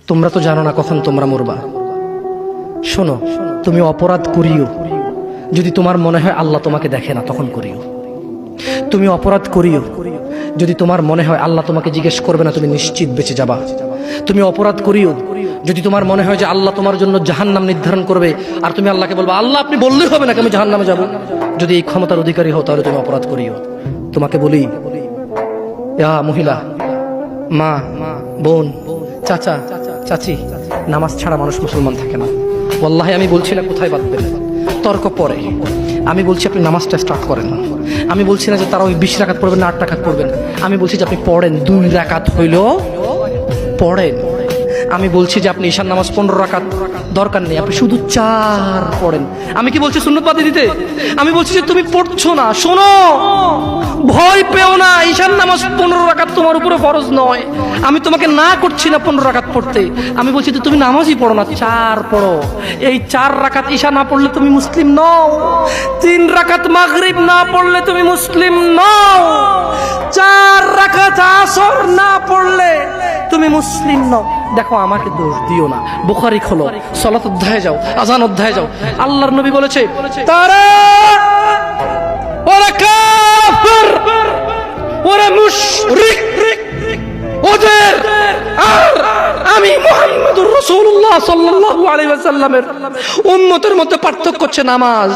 তোমরা তো জানো না কখন তোমরা মরবা। শোনো, তুমি অপরাধ করিও যদি তোমার মনে হয় আল্লাহ তোমাকে দেখে না, তখন করিও। তুমি অপরাধ করিও যদি তোমার মনে হয় আল্লাহ তোমাকে জিজ্ঞেস করবে না, তুমি নিশ্চিত বেঁচে যাবা। তুমি অপরাধ করিও যদি তোমার মনে হয় যে আল্লাহ তোমার জন্য জাহান্নাম নির্ধারণ করবে, আর তুমি আল্লাহকে বলবা আল্লাহ আপনি বললেই হবে নাকি আমি জাহান্নামে যাব। যদি এই ক্ষমতার অধিকারী হও তাহলে তুমি অপরাধ করিও। তোমাকে বলি, মহিলা, মা, বোন, চাচা, চাচি, নামাজ ছাড়া মানুষ মুসলমান থাকে না। ওয়াল্লাহি আমি বলছি না কোথায় বাঁধবেন, তর্ক পরে। আমি বলছি আপনি নামাজটা স্টার্ট করেন। আমি বলছি না যে তারা ওই 20 রাকাত পড়বেন না 8 রাকাত পড়বেন। আমি বলছি যে আপনি পড়েন, 2 রাকাত হইলেও পড়েন। আমি বলছি যে আপনি ঈশার নামাজ 15 রাকাত দরকার নেই, আপনি শুধু 4 পড়েন। আমি কি বলছি সুন্নত বাদ দিতে? আমি বলছি যে তুমি পড়ছো না, শোনো, ভয় পেও না, ঈশার নামাজ 15 রাকাত তোমার উপরে ফরজ নয়। আমি তোমাকে না করছি না 15 রাকাত পড়তে। আমি বলছি যে তুমি নামাজই পড়ো না, 4 পড়ো। এই 4 রাকাত ঈশা না পড়লে তুমি মুসলিম নও। 3 রাকাত মাগরিব না পড়লে তুমি মুসলিম নও। 4 রাকাত আসর না পড়লে তুমি মুসলিম নও। দেখো, আমাকে দোষ দিও না। বুখারী খোলো, সালাত অধ্যায়ে যাও, আযান অধ্যায়ে যাও। আল্লাহর নবী বলেছে তারা ওরা কাফির, ওরা মুশরিক, ওদের আর আমি মুহাম্মদুর রাসূলুল্লাহ সাল্লাল্লাহু আলাইহি ওয়াসাল্লামের উম্মতের মধ্যে পার্থক্য হচ্ছে নামাজ।